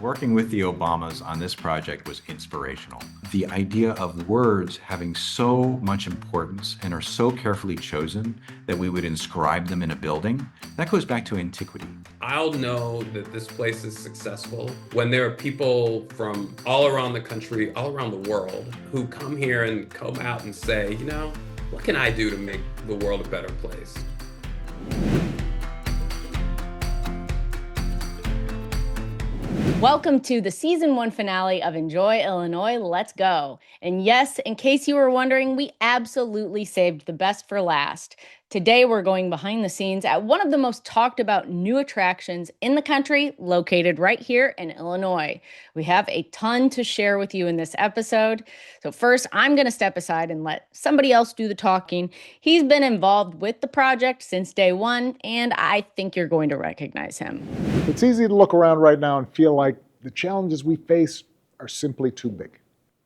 Working with the Obamas on this project was inspirational. The idea of words having so much importance and are so carefully chosen that we would inscribe them in a building, that goes back to antiquity. I'll know that this place is successful when there are people from all around the country, all around the world, who come here and come out and say, what can I do to make the world a better place? Welcome to the season 1 finale of Enjoy Illinois, Let's Go. And yes, in case you were wondering, we absolutely saved the best for last. Today, we're going behind the scenes at one of the most talked about new attractions in the country, located right here in Illinois. We have a ton to share with you in this episode. So first, I'm going to step aside and let somebody else do the talking. He's been involved with the project since day one, and I think you're going to recognize him. It's easy to look around right now and feel like the challenges we face are simply too big.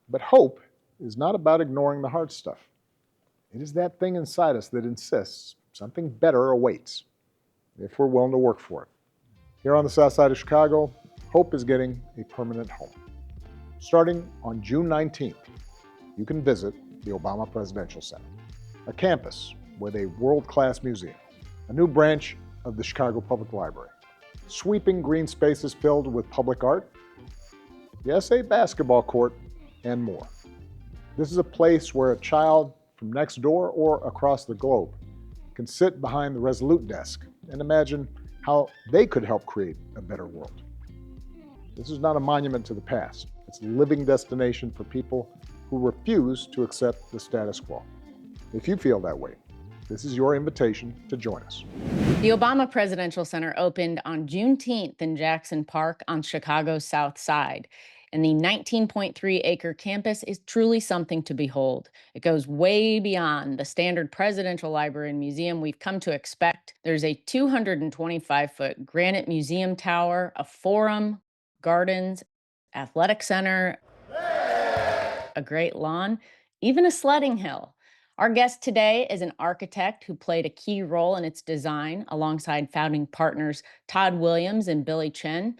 But hope is not about ignoring the hard stuff. It is that thing inside us that insists something better awaits, if we're willing to work for it. Here on the south side of Chicago, hope is getting a permanent home. Starting on June 19th, you can visit the Obama Presidential Center, a campus with a world-class museum, a new branch of the Chicago Public Library, sweeping green spaces filled with public art, yes, a basketball court, and more. This is a place where a child from next door or across the globe can sit behind the Resolute desk and imagine how they could help create a better world. This is not a monument to the past. It's a living destination for people who refuse to accept the status quo. If you feel that way, this is your invitation to join us. The Obama Presidential Center opened on Juneteenth in Jackson Park on Chicago's South Side. And the 19.3-acre campus is truly something to behold. It goes way beyond the standard presidential library and museum we've come to expect. There's a 225-foot granite museum tower, a forum, gardens, athletic center, a great lawn, even a sledding hill. Our guest today is an architect who played a key role in its design alongside founding partners Todd Williams and Billie Tsien.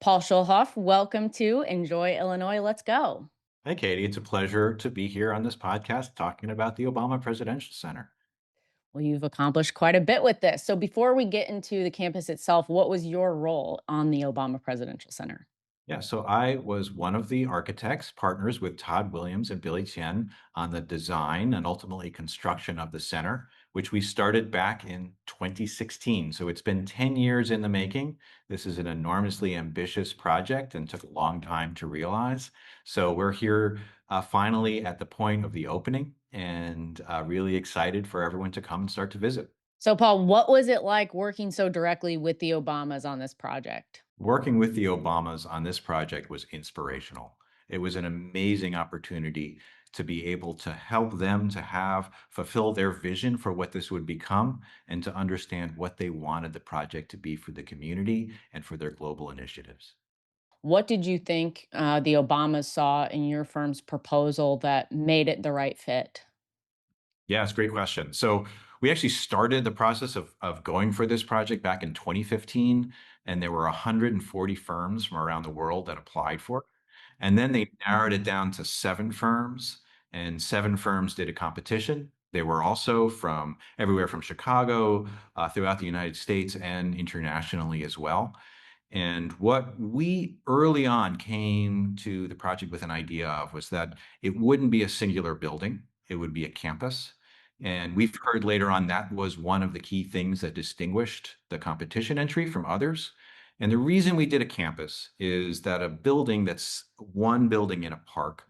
Paul Schulhof, welcome to Enjoy Illinois, Let's Go. Hey, Katie, it's a pleasure to be here on this podcast talking about the Obama Presidential Center. Well, you've accomplished quite a bit with this. So before we get into the campus itself, what was your role on the Obama Presidential Center? Yeah, so I was one of the architects, partners with Todd Williams and Billie Tsien on the design and ultimately construction of the center, which we started back in 2016. So it's been 10 years in the making. This is an enormously ambitious project and took a long time to realize. So we're here finally at the point of the opening and really excited for everyone to come and start to visit. So, Paul, what was it like working so directly with the Obamas on this project? Working with the Obamas on this project was inspirational. It was an amazing opportunity to be able to help them to fulfill their vision for what this would become and to understand what they wanted the project to be for the community and for their global initiatives. What did you think the Obamas saw in your firm's proposal that made it the right fit? Yeah, it's a great question. So we actually started the process of going for this project back in 2015, and there were 140 firms from around the world that applied for it. And then they narrowed it down to 7 firms, and 7 firms did a competition. They were also from everywhere from Chicago, throughout the United States and internationally as well. And what we early on came to the project with an idea of was that it wouldn't be a singular building, it would be a campus. And we've heard later on that was one of the key things that distinguished the competition entry from others. And the reason we did a campus is that a building that's one building in a park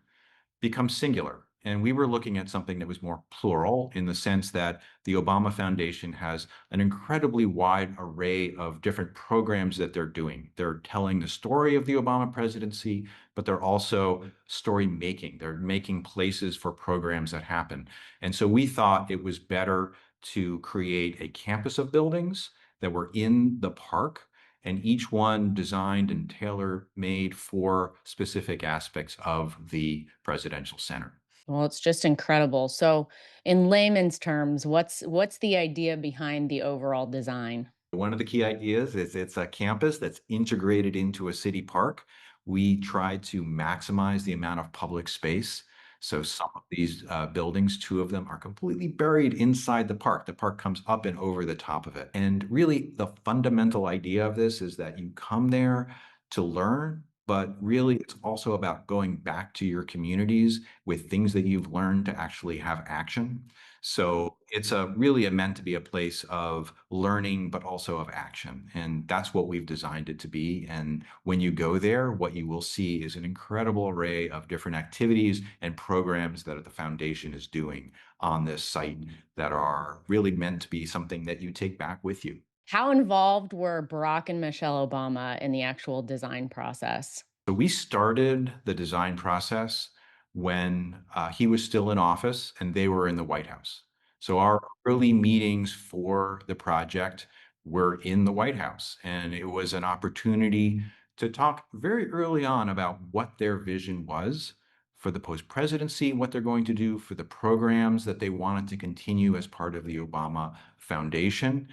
becomes singular. And we were looking at something that was more plural in the sense that the Obama Foundation has an incredibly wide array of different programs that they're doing. They're telling the story of the Obama presidency, but they're also story making. They're making places for programs that happen. And so we thought it was better to create a campus of buildings that were in the park and each one designed and tailor-made for specific aspects of the presidential center. Well, it's just incredible. So, in layman's terms, what's the idea behind the overall design? One of the key ideas is it's a campus that's integrated into a city park we tried to maximize the amount of public space. So some of these buildings, two of them, are completely buried inside the park. The park comes up and over the top of it. And really, the fundamental idea of this is that you come there to learn, but really it's also about going back to your communities with things that you've learned to actually have action. So it's really meant to be a place of learning, but also of action. And that's what we've designed it to be. And when you go there, what you will see is an incredible array of different activities and programs that the foundation is doing on this site that are really meant to be something that you take back with you. How involved were Barack and Michelle Obama in the actual design process? So we started the design process when he was still in office and they were in the White House. So our early meetings for the project were in the White House, and it was an opportunity to talk very early on about what their vision was for the post-presidency, what they're going to do for the programs that they wanted to continue as part of the Obama Foundation.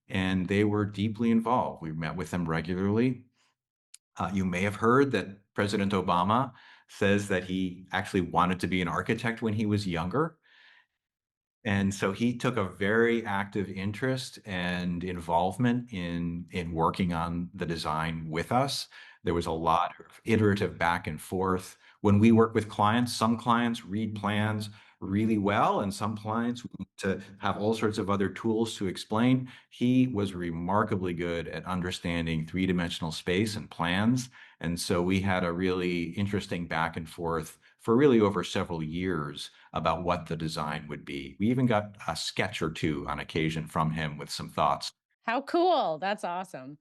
And they were deeply involved. We met with them regularly. You may have heard that President Obama says that he actually wanted to be an architect when he was younger. And so he took a very active interest and involvement in working on the design with us. There was a lot of iterative back and forth. When we work with clients, some clients read plans really well, and some clients need to have all sorts of other tools to explain. He was remarkably good at understanding three-dimensional space and plans. And so we had a really interesting back and forth for really over several years about what the design would be. We even got a sketch or two on occasion from him with some thoughts. How cool. That's awesome.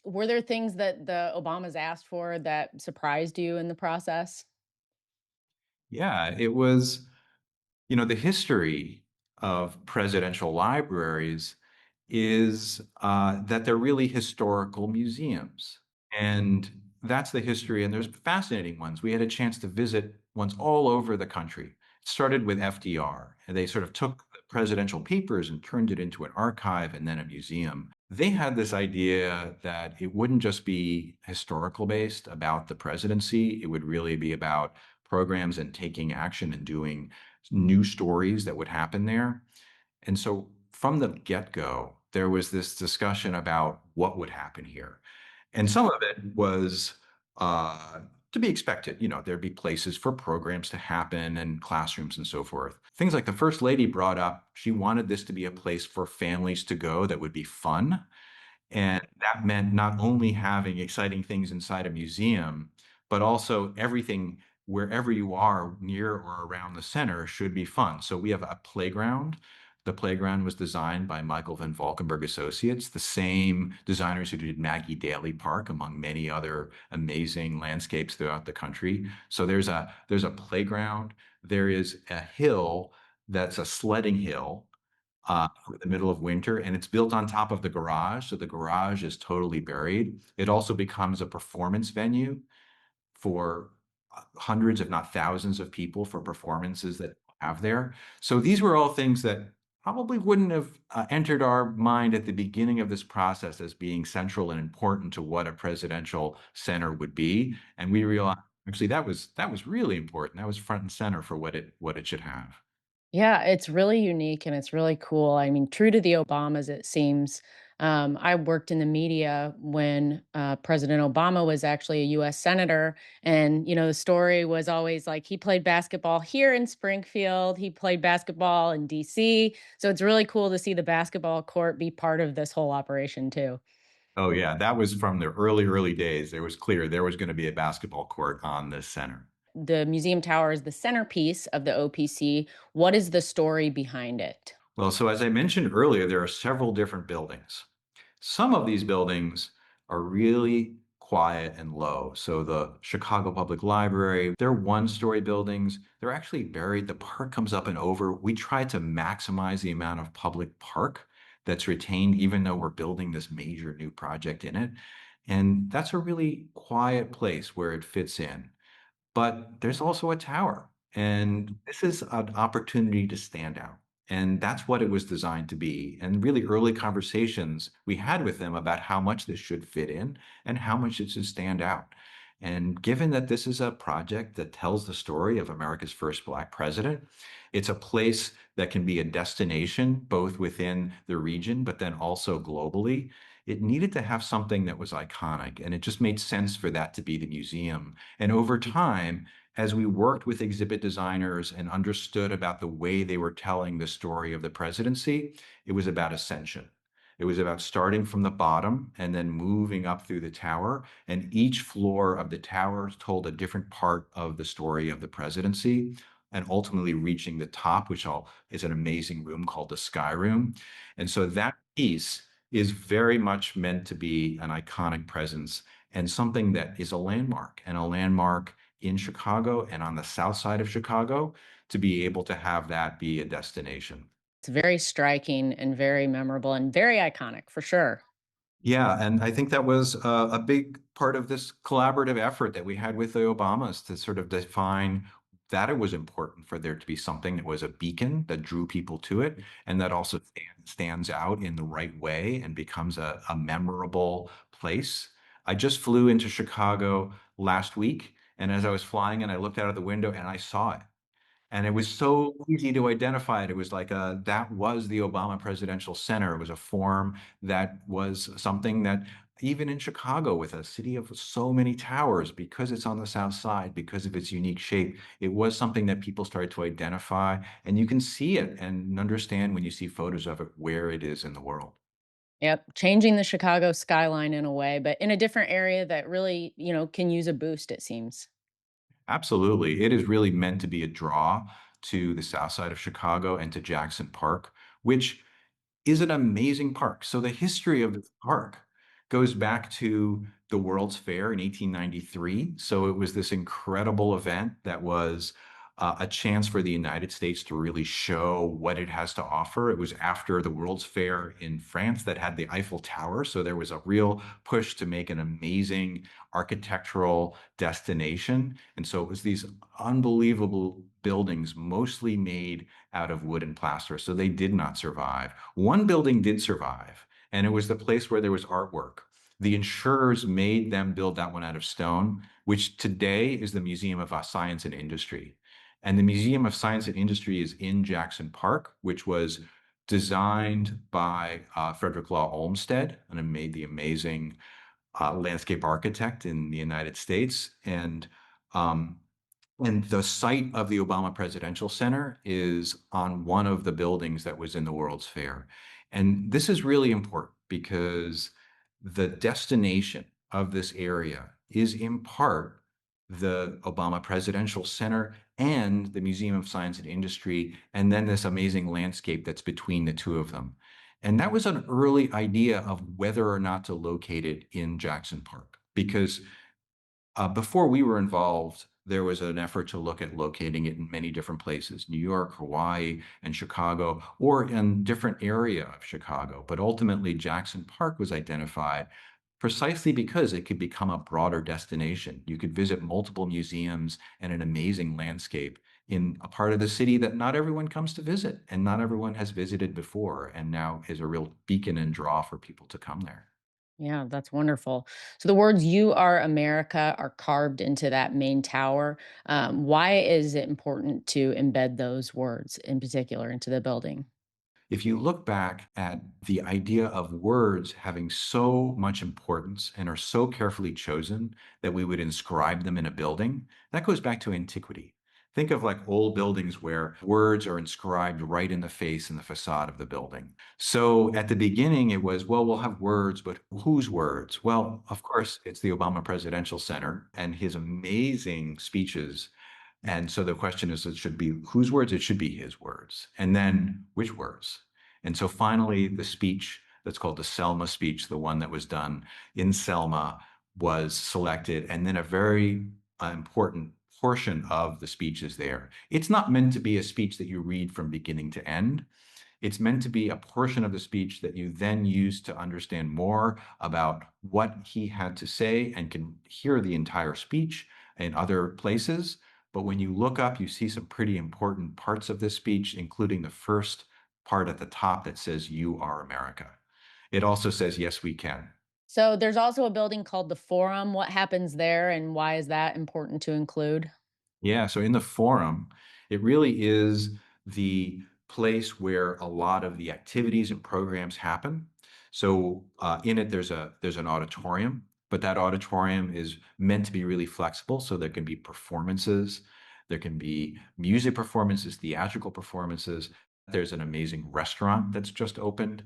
Were there things that the Obamas asked for that surprised you in the process? Yeah, it was, the history of presidential libraries is that they're really historical museums. And that's the history. And there's fascinating ones. We had a chance to visit ones all over the country. It started with FDR, and they sort of took the presidential papers and turned it into an archive and then a museum. They had this idea that it wouldn't just be historical based about the presidency, it would really be about programs and taking action and doing new stories that would happen there. And so from the get-go, there was this discussion about what would happen here. And some of it was to be expected. There'd be places for programs to happen and classrooms and so forth. Things like the First Lady brought up, she wanted this to be a place for families to go that would be fun. And that meant not only having exciting things inside a museum, but also everything wherever you are near or around the center should be fun. So we have a playground. The playground was designed by Michael van Valkenburg Associates, the same designers who did Maggie Daley Park, among many other amazing landscapes throughout the country. So there's a playground. There is a hill that's a sledding hill for the middle of winter, and it's built on top of the garage. So the garage is totally buried. It also becomes a performance venue for hundreds, if not thousands, of people for performances that have there. So these were all things that probably wouldn't have entered our mind at the beginning of this process as being central and important to what a presidential center would be. And we realized actually that was really important. That was front and center for what it should have. Yeah, it's really unique and it's really cool. I mean, true to the Obamas, it seems. I worked in the media when President Obama was actually a US Senator. And, the story was always like he played basketball here in Springfield, he played basketball in DC. So it's really cool to see the basketball court be part of this whole operation, too. Oh yeah, that was from the early days. It was clear there was going to be a basketball court on this center. The Museum Tower is the centerpiece of the OPC. What is the story behind it? Well, so as I mentioned earlier, there are several different buildings. Some of these buildings are really quiet and low. So the Chicago Public Library, they're one-story buildings. They're actually buried. The park comes up and over. We try to maximize the amount of public park that's retained, even though we're building this major new project in it. And that's a really quiet place where it fits in. But there's also a tower, and this is an opportunity to stand out. And that's what it was designed to be. And really early conversations we had with them about how much this should fit in and how much it should stand out. And given that this is a project that tells the story of America's first Black president, it's a place that can be a destination both within the region, but then also globally. It needed to have something that was iconic, and it just made sense for that to be the museum. And over time, as we worked with exhibit designers and understood about the way they were telling the story of the presidency, it was about ascension. It was about starting from the bottom and then moving up through the tower. And each floor of the tower told a different part of the story of the presidency and ultimately reaching the top, which is an amazing room called the Sky Room. And so that piece is very much meant to be an iconic presence and something that is a landmark in Chicago and on the south side of Chicago to be able to have that be a destination. It's very striking and very memorable and very iconic for sure. Yeah, and I think that was a big part of this collaborative effort that we had with the Obamas to sort of define that it was important for there to be something that was a beacon that drew people to it and that also stands out in the right way and becomes a memorable place. I just flew into Chicago last week, and as I was flying and I looked out of the window and I saw it. And it was so easy to identify it. It was like that was the Obama Presidential Center. It was a form that was something that even in Chicago, with a city of so many towers, because it's on the South Side, because of its unique shape, it was something that people started to identify. And you can see it and understand when you see photos of it where it is in the world. Yep, changing the Chicago skyline in a way, but in a different area that really, can use a boost, it seems. Absolutely. It is really meant to be a draw to the South Side of Chicago and to Jackson Park, which is an amazing park. So the history of this park goes back to the World's Fair in 1893. So it was this incredible event that was a chance for the United States to really show what it has to offer. It was after the World's Fair in France that had the Eiffel Tower. So there was a real push to make an amazing architectural destination. And so it was these unbelievable buildings, mostly made out of wood and plaster. So they did not survive. One building did survive, and it was the place where there was artwork. The insurers made them build that one out of stone, which today is the Museum of Science and Industry. And the Museum of Science and Industry is in Jackson Park, which was designed by Frederick Law Olmsted, and made the amazing landscape architect in the United States. Um, and the site of the Obama Presidential Center is on one of the buildings that was in the World's Fair. And this is really important because the destination of this area is in part the Obama Presidential Center and the Museum of Science and Industry, and then this amazing landscape that's between the two of them. And that was an early idea of whether or not to locate it in Jackson Park, because before we were involved, there was an effort to look at locating it in many different places, New York, Hawaii, and Chicago, or in different area of Chicago. But ultimately, Jackson Park was identified precisely because it could become a broader destination. You could visit multiple museums and an amazing landscape in a part of the city that not everyone comes to visit and not everyone has visited before, and now is a real beacon and draw for people to come there. Yeah, that's wonderful. So the words "You are America" are carved into that main tower. Why is it important to embed those words in particular into the building? If you look back at the idea of words having so much importance and are so carefully chosen that we would inscribe them in a building, that goes back to antiquity. Think of like old buildings where words are inscribed right in the face and the facade of the building. So at the beginning, it was, well, we'll have words, but whose words? Well, of course, it's the Obama Presidential Center and his amazing speeches. And so the question is, it should be whose words? It should be his words. And then which words? And so finally, the speech that's called the Selma speech, the one that was done in Selma, was selected. And then a very important portion of the speech is there. It's not meant to be a speech that you read from beginning to end. It's meant to be a portion of the speech that you then use to understand more about what he had to say and can hear the entire speech in other places. But when you look up, you see some pretty important parts of this speech, including the first part at the top that says, "You are America." It also says, "Yes, we can." So there's also a building called the Forum. What happens there and why is that important to include? Yeah, so in the forum, it really is the place where a lot of the activities and programs happen. So in it, there's an auditorium, but that auditorium is meant to be really flexible. So there can be performances, there can be music performances, theatrical performances. There's an amazing restaurant that's just opened.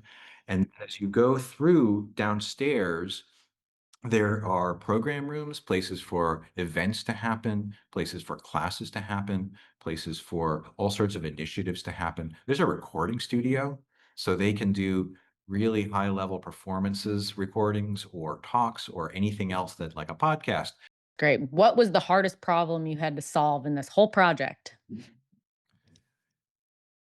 And as you go through downstairs, there are program rooms, places for events to happen, places for classes to happen, places for all sorts of initiatives to happen. There's a recording studio, so they can do really high level performances, recordings, or talks, or anything else that, like a podcast. Great. What was the hardest problem you had to solve in this whole project?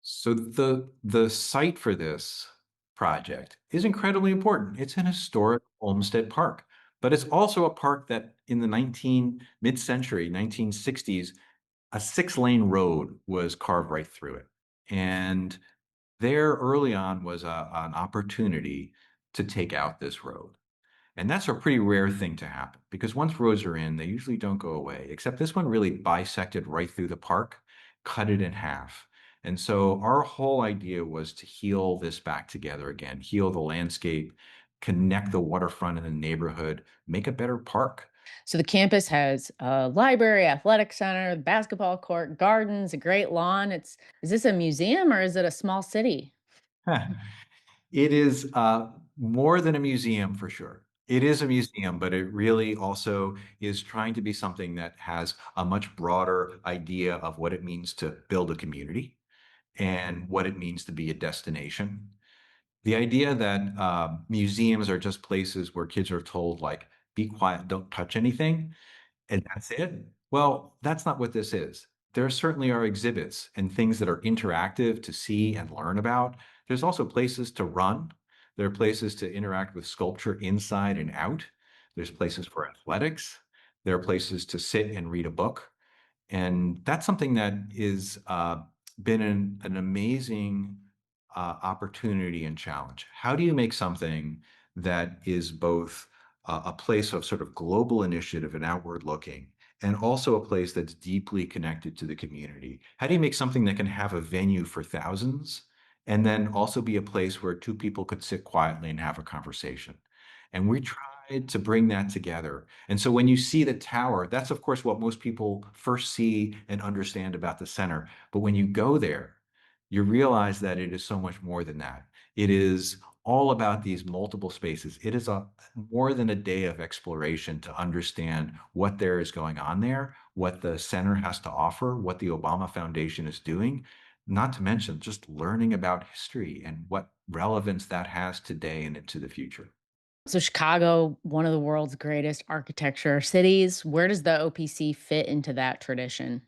So the site for this project is incredibly important. It's an historic Olmsted Park, but it's also a park that in the 19 mid-century, 1960s, a six-lane road was carved right through it. And there early on was an opportunity to take out this road. And that's a pretty rare thing to happen because once roads are in, they usually don't go away, except this one really bisected right through the park, cut it in half. And so our whole idea was to heal this back together again, heal the landscape, connect the waterfront and the neighborhood, make a better park. So the campus has a library, athletic center, basketball court, gardens, a great lawn. Is this a museum or is it a small city? It is more than a museum for sure. It is a museum, but it really also is trying to be something that has a much broader idea of what it means to build a community and what it means to be a destination. The idea that museums are just places where kids are told, like, be quiet, don't touch anything, and that's it. Well, that's not what this is. There certainly are exhibits and things that are interactive to see and learn about. There's also places to run. There are places to interact with sculpture inside and out. There's places for athletics. There are places to sit and read a book. And that's something that is been an amazing opportunity and challenge. How do you make something that is both a place of sort of global initiative and outward looking, and also a place that's deeply connected to the community? How do you make something that can have a venue for thousands and then also be a place where two people could sit quietly and have a conversation? And we tried to bring that together. And so when you see the tower, that's of course what most people first see and understand about the center. But when you go there, you realize that it is so much more than that. It is all about these multiple spaces. It is a more than a day of exploration to understand what there is going on there, what the center has to offer, what the Obama Foundation is doing, not to mention just learning about history and what relevance that has today and into the future. So Chicago, one of the world's greatest architecture cities. Where does the OPC fit into that tradition?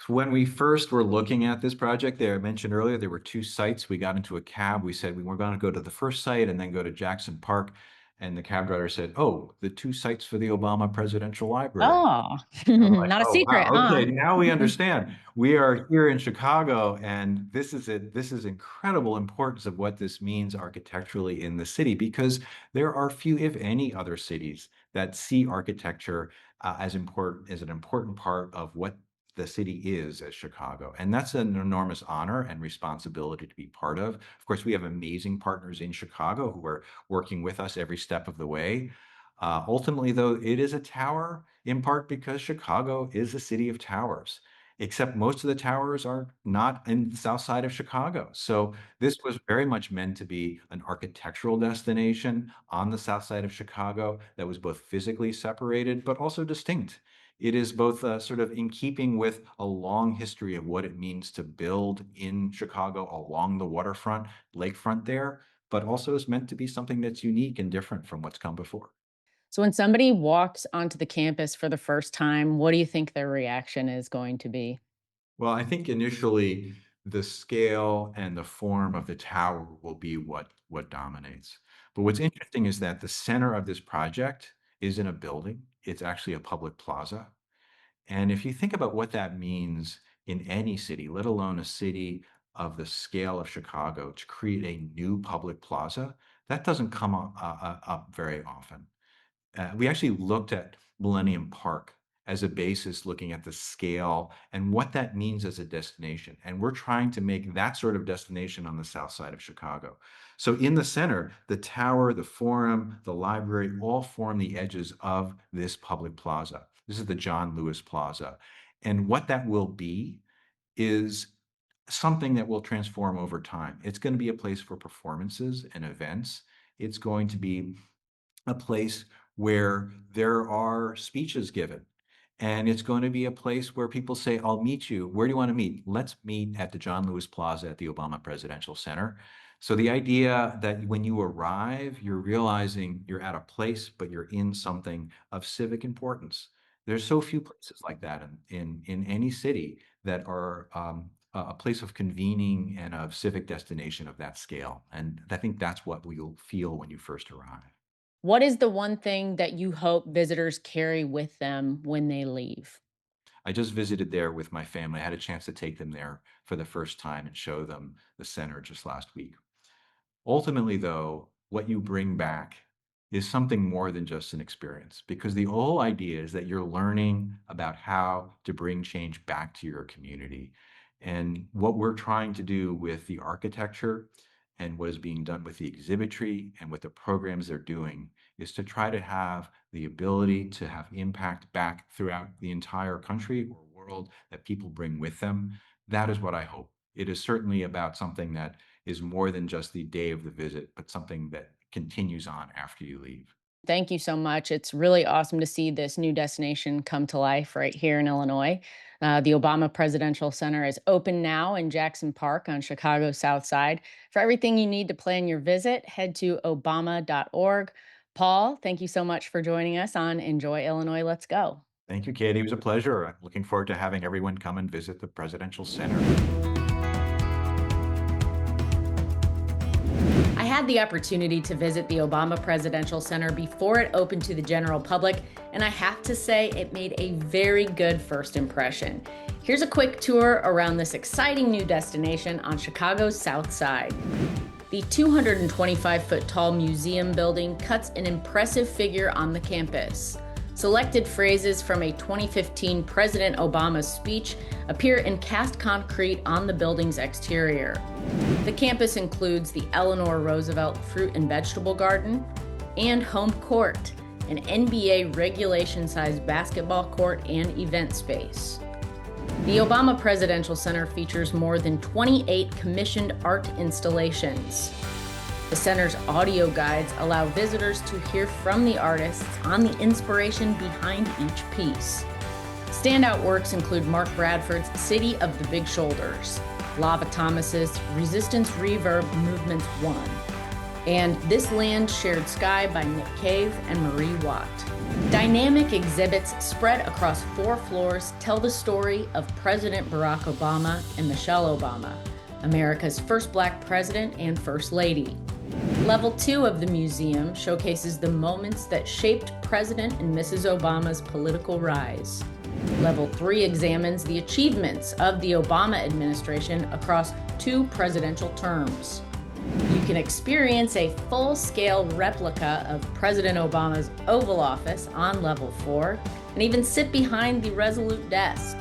When we first were looking at this project, there I mentioned earlier, there were two sites. We got into a cab. We said we were going to go to the first site and then go to Jackson Park. And the cab driver said, "Oh, the two sites for the Obama Presidential Library." Oh, And we're like, not a "Oh, secret, wow. huh? Okay, now we understand. We are here in Chicago, and this is it. This is incredible importance of what this means architecturally in the city, because there are few, if any, other cities that see architecture as important as an important part of what the city is as Chicago. And that's an enormous honor and responsibility to be part of. Of course, we have amazing partners in Chicago who are working with us every step of the way. Ultimately, though, it is a tower in part because Chicago is a city of towers, except most of the towers are not in the south side of Chicago. So this was very much meant to be an architectural destination on the south side of Chicago that was both physically separated but also distinct. It is both sort of in keeping with a long history of what it means to build in Chicago along the waterfront, lakefront there, but also is meant to be something that's unique and different from what's come before. So when somebody walks onto the campus for the first time, what do you think their reaction is going to be? Well, I think initially the scale and the form of the tower will be what dominates. But what's interesting is that the center of this project is in a building. It's actually a public plaza. And if you think about what that means in any city, let alone a city of the scale of Chicago, to create a new public plaza, That doesn't come up very often. We actually looked at Millennium Park as a basis, looking at the scale and what that means as a destination. And we're trying to make that sort of destination on the south side of Chicago. So in the center, the tower, the forum, the library all form the edges of this public plaza. This is the John Lewis Plaza. And what that will be is something that will transform over time. It's going to be a place for performances and events. It's going to be a place where there are speeches given. And it's going to be a place where people say, I'll meet you. Where do you want to meet? Let's meet at the John Lewis Plaza at the Obama Presidential Center. So the idea that when you arrive, you're realizing you're at a place, but you're in something of civic importance. There's so few places like that in any city that are a place of convening and of civic destination of that scale. And I think that's what you'll feel when you first arrive. What is the one thing that you hope visitors carry with them when they leave? I just visited there with my family. I had a chance to take them there for the first time and show them the center just last week. Ultimately, though, what you bring back is something more than just an experience, because the whole idea is that you're learning about how to bring change back to your community. And what we're trying to do with the architecture and what is being done with the exhibitry and with the programs they're doing is to try to have the ability to have impact back throughout the entire country or world that people bring with them. That is what I hope. It is certainly about something that is more than just the day of the visit, but something that continues on after you leave. Thank you so much. It's really awesome to see this new destination come to life right here in Illinois. The Obama Presidential Center is open now in Jackson Park on Chicago's South Side. For everything you need to plan your visit, head to obama.org. Paul, thank you so much for joining us on Enjoy Illinois. Let's go. Thank you, Katie. It was a pleasure. I'm looking forward to having everyone come and visit the Presidential Center. I had the opportunity to visit the Obama Presidential Center before it opened to the general public, and I have to say it made a very good first impression. Here's a quick tour around this exciting new destination on Chicago's South Side. The 225-foot tall museum building cuts an impressive figure on the campus. Selected phrases from a 2015 President Obama speech appear in cast concrete on the building's exterior. The campus includes the Eleanor Roosevelt Fruit and Vegetable Garden and Home Court, an NBA regulation-sized basketball court and event space. The Obama Presidential Center features more than 28 commissioned art installations. The center's audio guides allow visitors to hear from the artists on the inspiration behind each piece. Standout works include Mark Bradford's City of the Big Shoulders, Lava Thomas's Resistance Reverb Movements 1, and This Land Shared Sky by Nick Cave and Marie Watt. Dynamic exhibits spread across 4 floors tell the story of President Barack Obama and Michelle Obama, America's first Black president and First Lady. Level 2 of the museum showcases the moments that shaped President and Mrs. Obama's political rise. Level 3 examines the achievements of the Obama administration across 2 presidential terms. You can experience a full-scale replica of President Obama's Oval Office on Level 4 and even sit behind the Resolute desk.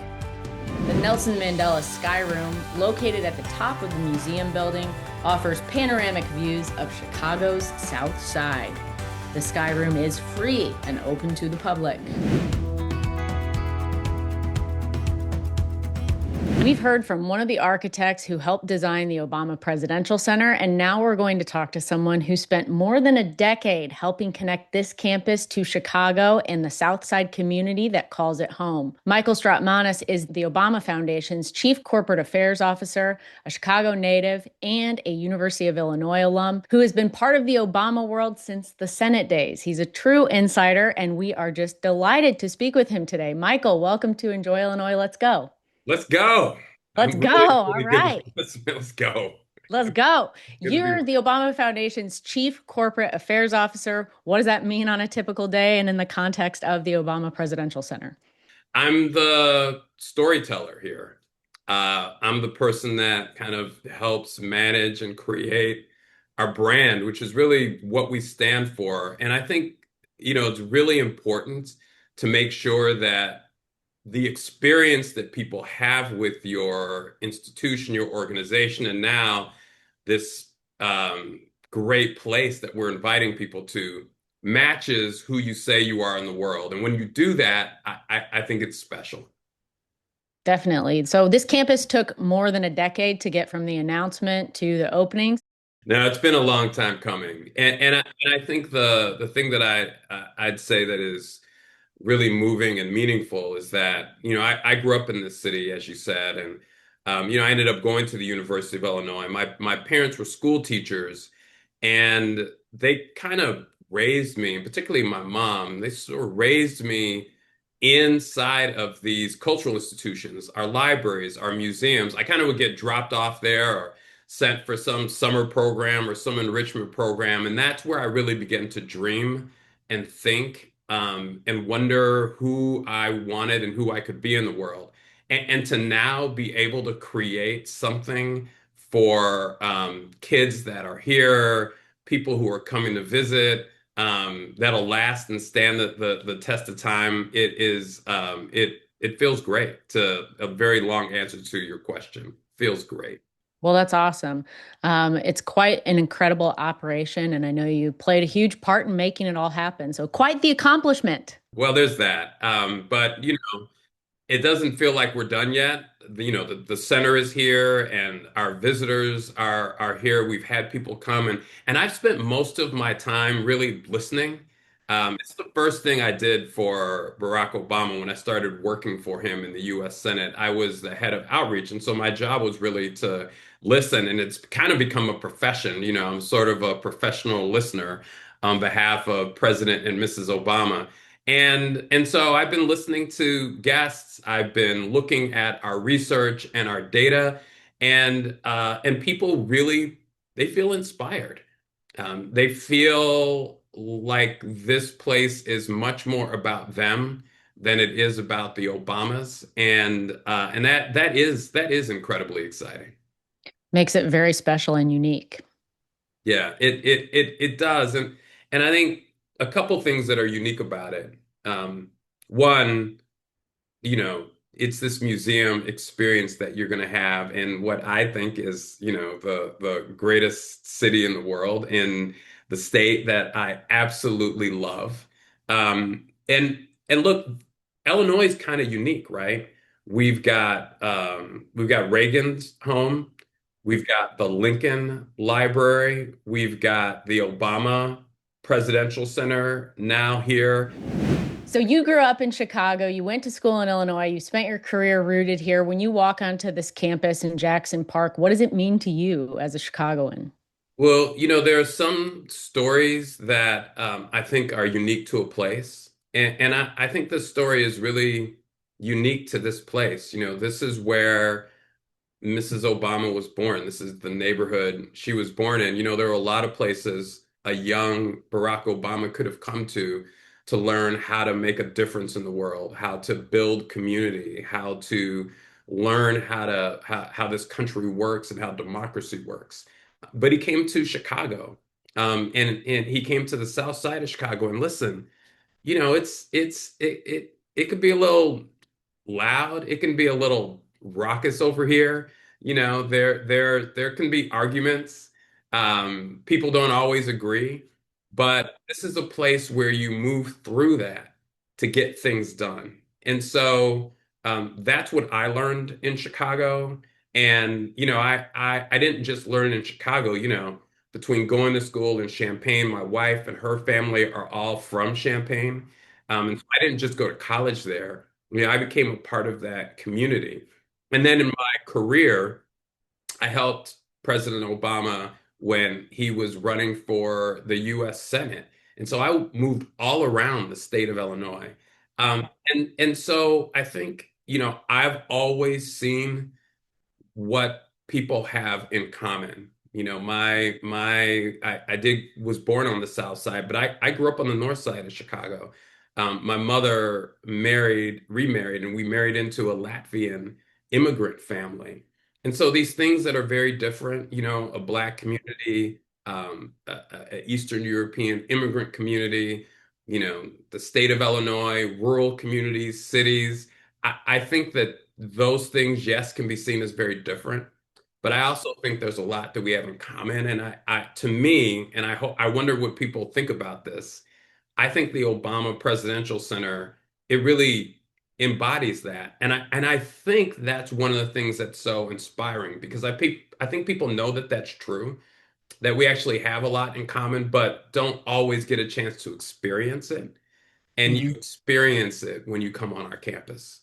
The Nelson Mandela Sky Room, located at the top of the museum building, offers panoramic views of Chicago's South Side. The Sky Room is free and open to the public. We've heard from one of the architects who helped design the Obama Presidential Center, and now we're going to talk to someone who spent more than a decade helping connect this campus to Chicago and the South Side community that calls it home. Michael Strautmanis is the Obama Foundation's Chief Corporate Affairs Officer, a Chicago native, and a University of Illinois alum who has been part of the Obama world since the Senate days. He's a true insider, and we are just delighted to speak with him today. Michael, welcome to Enjoy Illinois. Let's go. Let's go. Let's I'm go. really, All really right. Let's go. Let's go. Good to be You're here. the Obama Foundation's Chief Corporate Affairs Officer. What does that mean on a typical day and in the context of the Obama Presidential Center? I'm the storyteller here. I'm the person that kind of helps manage and create our brand, which is really what we stand for. And I think, it's really important to make sure that the experience that people have with your institution, your organization, and now this great place that we're inviting people to matches who you say you are in the world. And when you do that, I think it's special. Definitely. So this campus took more than a decade to get from the announcement to the openings. No, it's been a long time coming, and I think the thing that I'd say that is really moving and meaningful is that I grew up in this city, as you said, and I ended up going to the University of Illinois. My parents were school teachers, and they kind of raised me, and particularly my mom. They sort of raised me inside of these cultural institutions, our libraries, our museums. I kind of would get dropped off there or sent for some summer program or some enrichment program. And that's where I really began to dream and think and wonder who I wanted and who I could be in the world. And to now be able to create something for kids that are here, people who are coming to visit, that'll last and stand the test of time. It feels great. To a very long answer to your question. Feels great. Well, that's awesome. It's quite an incredible operation, and I know you played a huge part in making it all happen. So, quite the accomplishment. Well, there's that. But it doesn't feel like we're done yet. The center is here and our visitors are here. We've had people come and I've spent most of my time really listening. It's the first thing I did for Barack Obama when I started working for him in the US Senate. I was the head of outreach, and so my job was really to listen, and it's kind of become a profession. I'm sort of a professional listener on behalf of President and Mrs. Obama. And so I've been listening to guests. I've been looking at our research and our data, and people really they feel inspired. They feel like this place is much more about them than it is about the Obamas, and that is incredibly exciting. Makes it very special and unique. Yeah, it does, and I think a couple things that are unique about it. One, it's this museum experience that you're going to have in what I think is, the greatest city in the world, in the state that I absolutely love. And look, Illinois is kind of unique, right? We've got Reagan's home, we've got the Lincoln Library, we've got the Obama Presidential Center now here. So, you grew up in Chicago, you went to school in Illinois, you spent your career rooted here. When you walk onto this campus in Jackson Park, what does it mean to you as a Chicagoan? Well, there are some stories that I think are unique to a place. And I think this story is really unique to this place. This is where Mrs. Obama was born. This is the neighborhood she was born in. There are a lot of places a young Barack Obama could have come to learn how to make a difference in the world, how to build community, how to learn how this country works and how democracy works. But he came to Chicago, and he came to the South Side of Chicago. And listen, it could be a little loud. It can be a little raucous over here. There can be arguments. People don't always agree, but this is a place where you move through that to get things done. And so that's what I learned in Chicago. And I didn't just learn in Chicago. Between going to school in Champaign, my wife and her family are all from Champaign. And so I didn't just go to college there. I became a part of that community. And then in my career, I helped President Obama when he was running for the US Senate. And so I moved all around the state of Illinois. And so I think, I've always seen what people have in common. I was born on the South Side, but I grew up on the North Side of Chicago. My mother remarried, and we married into a Latvian immigrant family. And so these things that are very different, a Black community, Eastern European immigrant community, the state of Illinois, rural communities, cities. I think that those things, yes, can be seen as very different, but I also think there's a lot that we have in common. And to me, and I wonder what people think about this. I think the Obama Presidential Center, it really embodies that. And I think that's one of the things that's so inspiring because I think people know that that's true, that we actually have a lot in common, but don't always get a chance to experience it. And you Mhm. experience it when you come on our campus.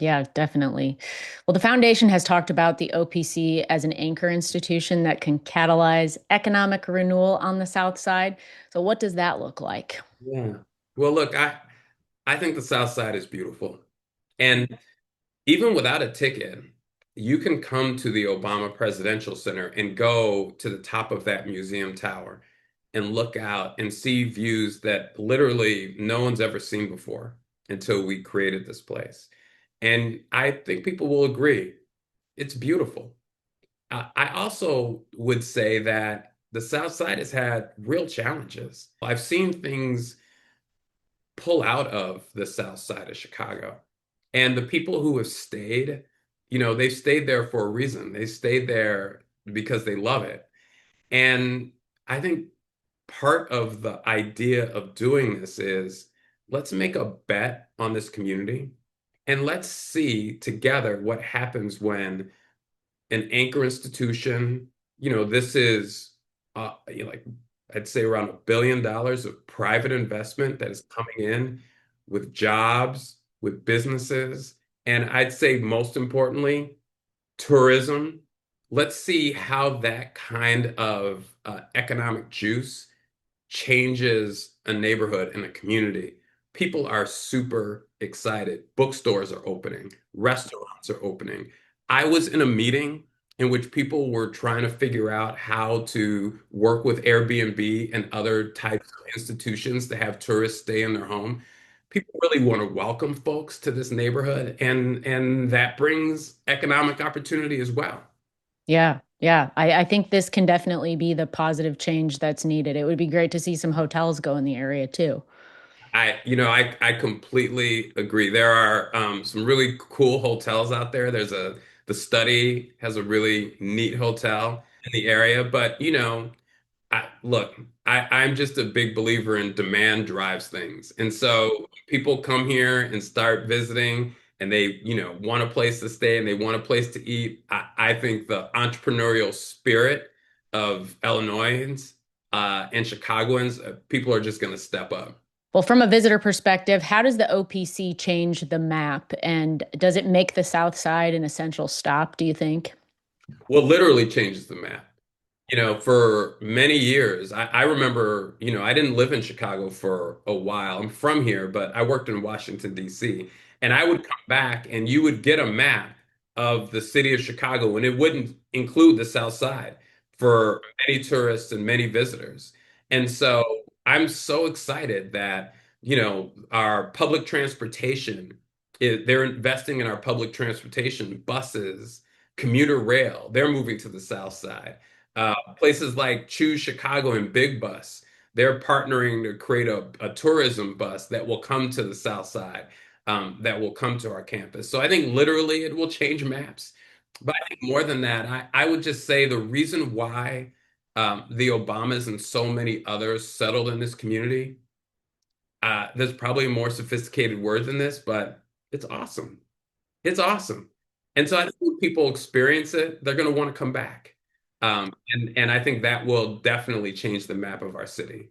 Yeah, definitely. Well, the foundation has talked about the OPC as an anchor institution that can catalyze economic renewal on the South Side. So, what does that look like? Yeah. Well, look, I think the South Side is beautiful. And even without a ticket, you can come to the Obama Presidential Center and go to the top of that museum tower and look out and see views that literally no one's ever seen before until we created this place. And I think people will agree it's beautiful. I also would say that the South Side has had real challenges. I've seen things pull out of the South Side of Chicago. And the people who have stayed, they've stayed there for a reason. They stayed there because they love it. And I think part of the idea of doing this is let's make a bet on this community and let's see together what happens when an anchor institution, this is like I'd say around $1 billion of private investment that is coming in with jobs, with businesses, and I'd say most importantly, tourism. Let's see how that kind of economic juice changes a neighborhood and a community. People are super excited. Bookstores are opening, restaurants are opening. I was in a meeting in which people were trying to figure out how to work with Airbnb and other types of institutions to have tourists stay in their home. People really want to welcome folks to this neighborhood, and that brings economic opportunity as well. Yeah, yeah. I think this can definitely be the positive change that's needed. It would be great to see some hotels go in the area too. I completely agree. There are some really cool hotels out there. The Study has a really neat hotel in the area, but look, I'm just a big believer in demand drives things. And so people come here and start visiting and they, want a place to stay and they want a place to eat. I think the entrepreneurial spirit of Illinoisans and Chicagoans, people are just going to step up. Well, from a visitor perspective, how does the OPC change the map? And does it make the South Side an essential stop, do you think? Well, literally changes the map. For many years, I remember, I didn't live in Chicago for a while. I'm from here, but I worked in Washington, D.C. And I would come back and you would get a map of the city of Chicago, and it wouldn't include the South Side for many tourists and many visitors. And so I'm so excited that, our public transportation, they're investing in our public transportation, buses, commuter rail. They're moving to the South Side. Places like Choose Chicago and Big Bus, they're partnering to create a tourism bus that will come to the South Side, that will come to our campus. So I think literally it will change maps. But I think more than that, I would just say the reason why the Obamas and so many others settled in this community, there's probably a more sophisticated word than this, but it's awesome. It's awesome. And so I think when people experience it, they're going to want to come back. And I think that will definitely change the map of our city.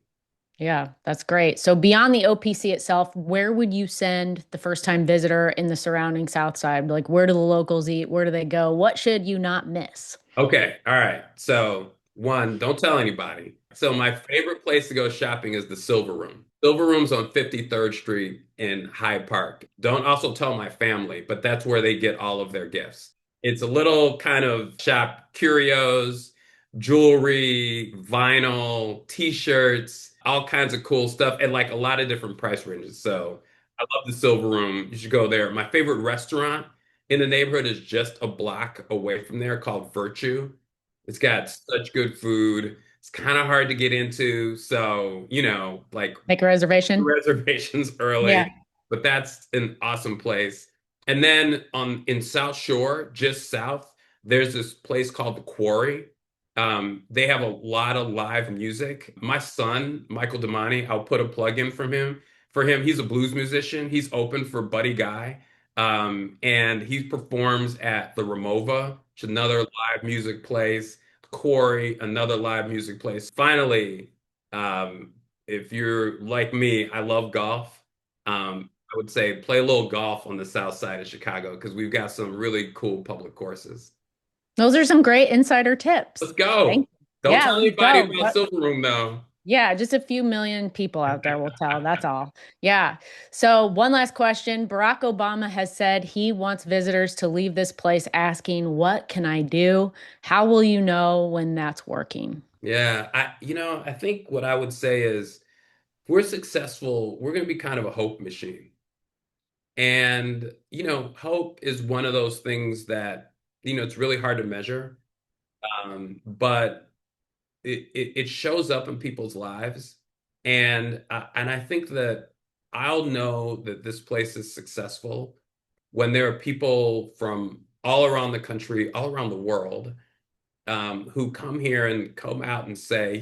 Yeah, that's great. So beyond the OPC itself, where would you send the first time visitor in the surrounding South Side? Like, where do the locals eat? Where do they go? What should you not miss? Okay, all right. So, one, don't tell anybody. So, my favorite place to go shopping is the Silver Room. Silver Room's on 53rd Street in Hyde Park. Don't also tell my family, but that's where they get all of their gifts. It's a little kind of shop curios, jewelry, vinyl, t-shirts, all kinds of cool stuff, and like a lot of different price ranges. So, I love the Silver Room. You should go there. My favorite restaurant in the neighborhood is just a block away from there called Virtue. It's got such good food. It's kind of hard to get into. So, like Make a reservation. reservations early, Yeah. but that's an awesome place. And then on in South Shore, just south, there's this place called the Quarry. They have a lot of live music. My son, Michael Damani, I'll put a plug in from him. For him, he's a blues musician. He's open for Buddy Guy. And he performs at the Ramova, which is another live music place. Quarry, another live music place. Finally, if you're like me, I love golf. I would say play a little golf on the south side of Chicago because we've got some really cool public courses. Those are some great insider Let's tips. go. Thank Don't Yeah, tell let's anybody go. about Silver Room though. Yeah, just a few million people out there will tell. That's all. Yeah. So, one last question. Barack Obama has said he wants visitors to leave this place asking, "What can I do?" How will you know when that's working? Yeah, I think what I would say is if we're successful, we're going to be kind of a hope machine. And, hope is one of those things that, it's really hard to measure. But it shows up in people's lives. And I think that I'll know that this place is successful when there are people from all around the country, all around the world, who come here and come out and say,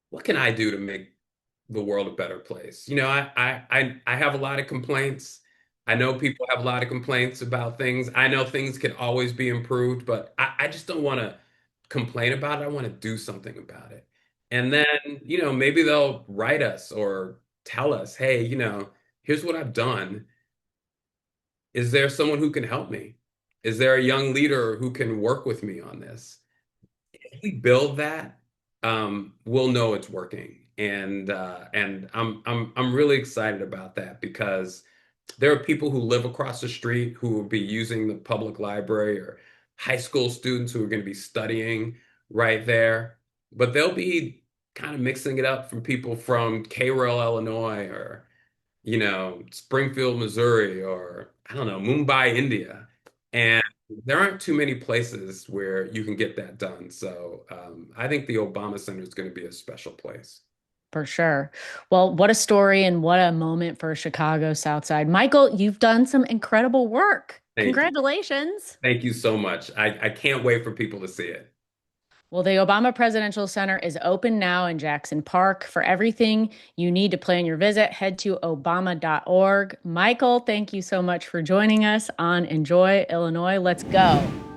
what can I do to make the world a better place? I have a lot of complaints. I know people have a lot of complaints about things. I know things can always be improved, but I just don't want to complain about it. I want to do something about it. And then, maybe they'll write us or tell us, hey, here's what I've done. Is there someone who can help me? Is there a young leader who can work with me on this? If we build that, we'll know it's working. And I'm really excited about that because there are people who live across the street who will be using the public library or high school students who are going to be studying right there. But they'll be kind of mixing it up from people from Cairo, Illinois, or Springfield, Missouri, or I don't know, Mumbai, India. And there aren't too many places where you can get that done. So I think the Obama Center is going to be a special place. For sure. Well, what a story and what a moment for Chicago South Side. Michael, you've done some incredible work. Thank you. Congratulations. Thank you so much. I can't wait for people to see it. Well, the Obama Presidential Center is open now in Jackson Park. For everything you need to plan your visit, head to obama.org. Michael, thank you so much for joining us on Enjoy Illinois. Let's go.